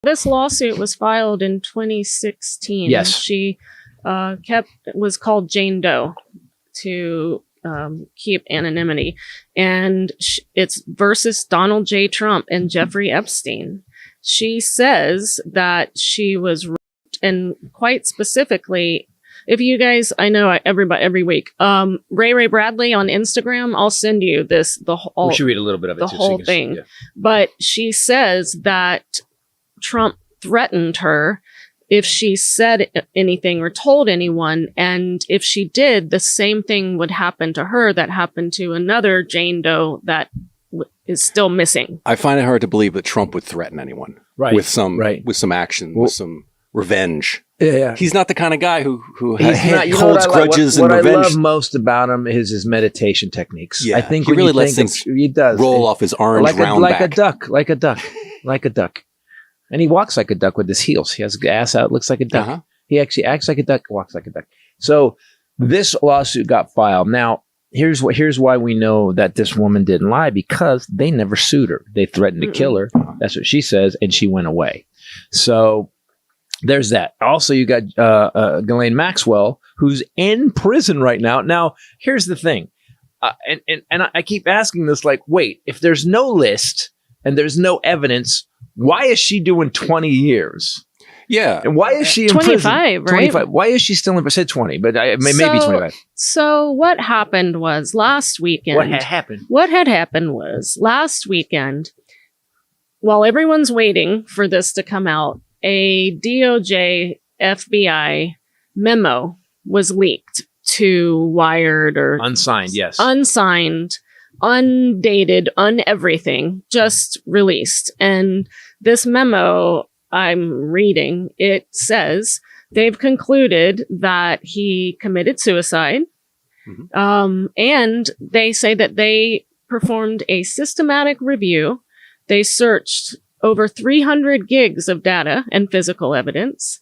this lawsuit was filed in 2016. Yes. She was called Jane Doe to keep anonymity. And it's versus Donald J. Trump and Jeffrey Epstein. She says that she was raped, and quite specifically, if you guys, I know every week, Ray Bradley on Instagram, I'll send you we should read a little bit of it, the whole thing. Yeah. But she says that Trump threatened her if she said anything or told anyone, and if she did, the same thing would happen to her that happened to another Jane Doe that is still missing. I find it hard to believe that Trump would threaten anyone with some action, with some revenge. Yeah. He's not the kind of guy who holds grudges and revenge. What I love most about him is his meditation techniques. Yeah, I think he really lets things roll off his orange round back. Like a duck. And he walks like a duck with his heels. He has his ass out, looks like a duck. Uh-huh. He actually acts like a duck, walks like a duck. So this lawsuit got filed. Now, here's why we know that this woman didn't lie, because they never sued her. They threatened to kill her. That's what she says, and she went away. So there's that. Also, you got Ghislaine Maxwell, who's in prison right now. Now, here's the thing. And I keep asking this, like, wait, if there's no list and there's no evidence, why is she doing 20 years? Yeah. And why is she in 25, prison? 25, right? Why is she still in prison? I said 20, but maybe 25. So what happened was last weekend. What had happened? What had happened was last weekend, while everyone's waiting for this to come out, a DOJ FBI memo was leaked to Wired or unsigned, yes. Unsigned, undated, everything, just released. And this memo I'm reading, it says they've concluded that he committed suicide. Mm-hmm. And they say that they performed a systematic review. They searched over 300 gigs of data and physical evidence.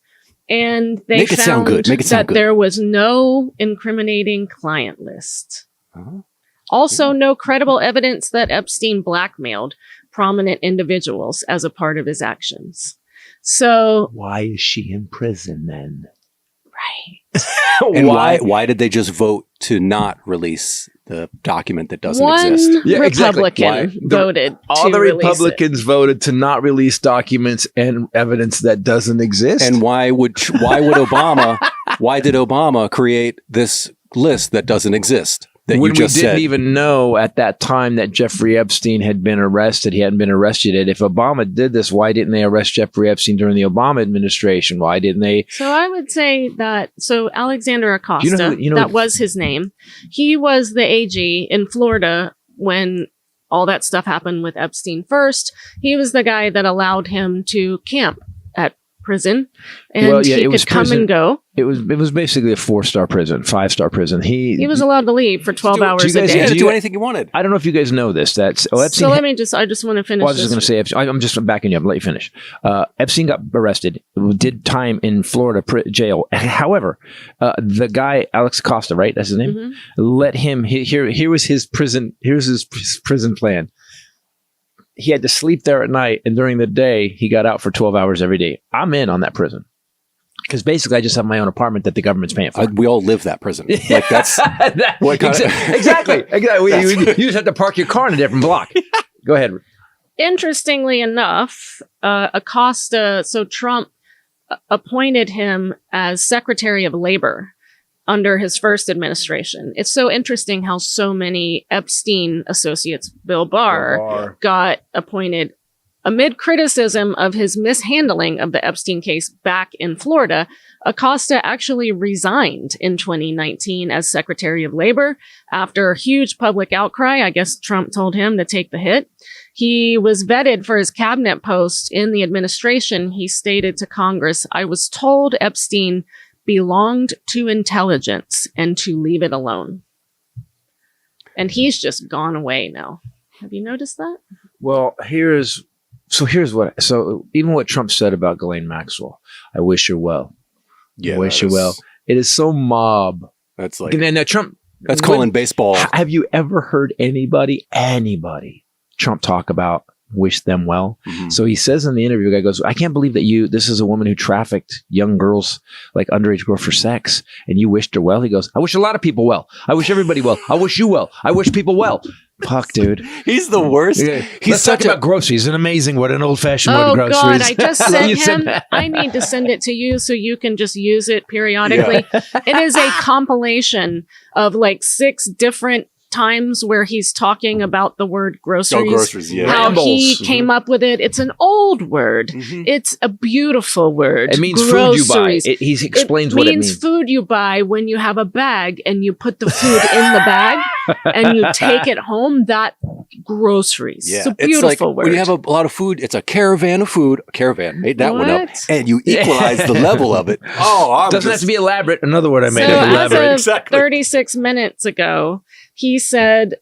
And they found that there was no incriminating client list. Uh-huh. Also, no credible evidence that Epstein blackmailed prominent individuals as a part of his actions. So why is she in prison then? Right. And why did they just vote to not release the document that doesn't exist? Yeah, Republican voted. All the Republicans voted to not release documents and evidence that doesn't exist. And why did Obama create this list that doesn't exist? When we didn't even know at that time that Jeffrey Epstein had been arrested. He hadn't been arrested yet. If Obama did this, why didn't they arrest Jeffrey Epstein during the Obama administration? Why didn't they? So I would say that, Alexander Acosta, that was his name. He was the AG in Florida when all that stuff happened with Epstein first. He was the guy that allowed him to camp at prison, and he could come and go. It was basically a 4-star prison, 5-star prison. He was allowed to leave for 12 hours a day. He had to do anything he wanted. I don't know if you guys know this. Epstein. So let me I just want to finish. Well, I was just going to say, I'm just backing you up. Let you finish. Epstein got arrested, did time in Florida jail. However, the guy Alex Acosta, right? That's his name. Mm-hmm. Let him. Here was his prison. Here's his prison plan. He had to sleep there at night, and during the day, he got out for 12 hours every day. I'm in on that prison. Because basically, I just have my own apartment that the government's paying for. We all live that prison. Like that's exactly. You just have to park your car in a different block. Go ahead. Interestingly enough, Acosta, so Trump appointed him as Secretary of Labor under his first administration. It's so interesting how so many Epstein associates, Bill Barr, got appointed amid criticism of his mishandling of the Epstein case back in Florida. Acosta actually resigned in 2019 as Secretary of Labor after a huge public outcry. I guess Trump told him to take the hit. He was vetted for his cabinet post in the administration. He stated to Congress, "I was told Epstein belonged to intelligence and to leave it alone." And he's just gone away now. Have you noticed that? Well, here's even what Trump said about Ghislaine Maxwell. I wish her well. Yeah, I wish her well. It is so mob. That's like now Trump. That's calling baseball. Have you ever heard anybody Trump talk about wish them well. So he says in the interview, the guy goes, I can't believe that this is a woman who trafficked young girls, like underage girls, for sex, and you wished her well. He goes, I wish a lot of people well. I wish everybody well. I wish you well. I wish people well. Fuck, dude. He's the worst. Yeah. Let's talk about groceries. It's amazing what an old-fashioned word groceries. Oh, God, I just sent him. I need to send it to you so you can just use it periodically. Yeah. It is a compilation of like 6 different times where he's talking about the word groceries. Groceries, yeah. How he came up with it. It's an old word. It's a beautiful word. It means groceries. Food you buy. He explains what it means. It means food you buy when you have a bag and you put the food in the bag and you take it home. That groceries. Yeah. It's a beautiful word. When you have a lot of food, it's a caravan of food. A caravan, made that one up. And you equalize the level of it. Doesn't have to be elaborate. Another word I made up. Elaborate. Exactly. 36 minutes ago, he said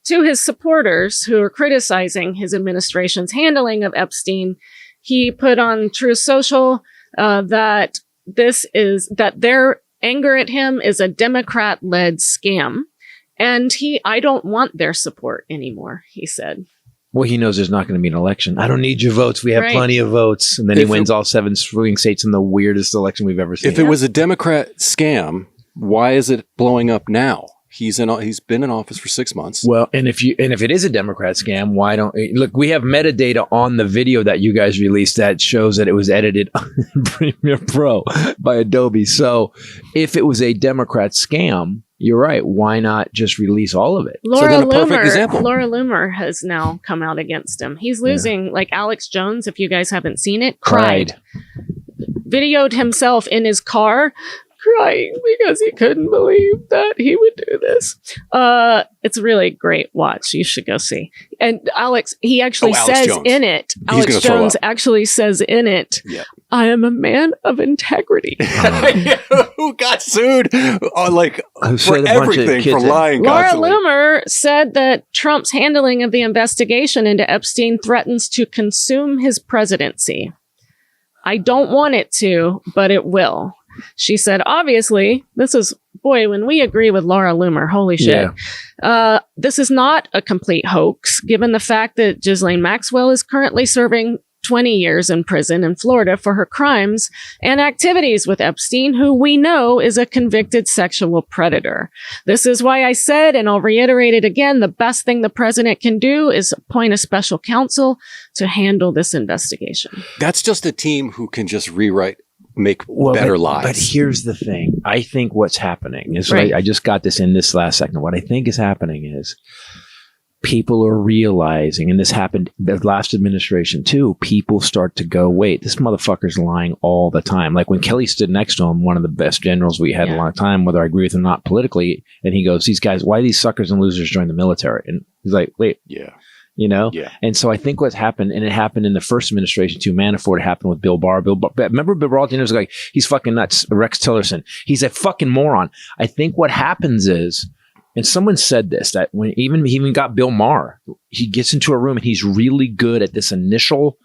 to his supporters who are criticizing his administration's handling of Epstein, he put on Truth Social that their anger at him is a Democrat-led scam. And I don't want their support anymore, he said. Well, he knows there's not going to be an election. I don't need your votes. We have plenty of votes. And then he wins all 7 swing states in the weirdest election we've ever seen. If it was a Democrat scam, why is it blowing up now? He's been in office for 6 months. Well, and if it is a Democrat scam, why don't look? We have metadata on the video that you guys released that shows that it was edited on Premiere Pro by Adobe. So, if it was a Democrat scam, you're right. Why not just release all of it? Laura Loomer has now come out against him. He's losing, like Alex Jones. If you guys haven't seen it, cried, videoed himself in his car, crying because he couldn't believe that he would do this. It's a really great watch. You should go see. And Alex says Jones. In it, Alex Jones actually says in it, I am a man of integrity. Who got sued for everything, for lying Laura constantly. Loomer said that Trump's handling of the investigation into Epstein threatens to consume his presidency. I don't want it to, but it will. She said, obviously, when we agree with Laura Loomer, holy shit. This is not a complete hoax, given the fact that Ghislaine Maxwell is currently serving 20 years in prison in Florida for her crimes and activities with Epstein, who we know is a convicted sexual predator. This is why I said, and I'll reiterate it again, the best thing the president can do is appoint a special counsel to handle this investigation. That's just a team who can just make better lies. But here's the thing. I think what's happening is, I just got this in this last second. What I think is happening is people are realizing, and this happened the last administration too, people start to go, wait, this motherfucker's lying all the time. Like when Kelly stood next to him, one of the best generals we had in a long time, whether I agree with him or not politically, and he goes, these guys, why these suckers and losers join the military? And he's like, wait. You know? And so I think what's happened, and it happened in the first administration too, Manafort, happened with Bill Barr. Remember Bill Barr was like, he's fucking nuts. Rex Tillerson. He's a fucking moron. I think what happens is, and someone said this, that when he even got Bill Maher, he gets into a room and he's really good at this initial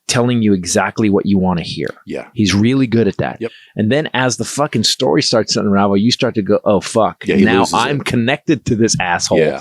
telling you exactly what you want to hear. He's really good at that. And then as the fucking story starts to unravel, you start to go, oh, fuck. Now I'm connected to this asshole.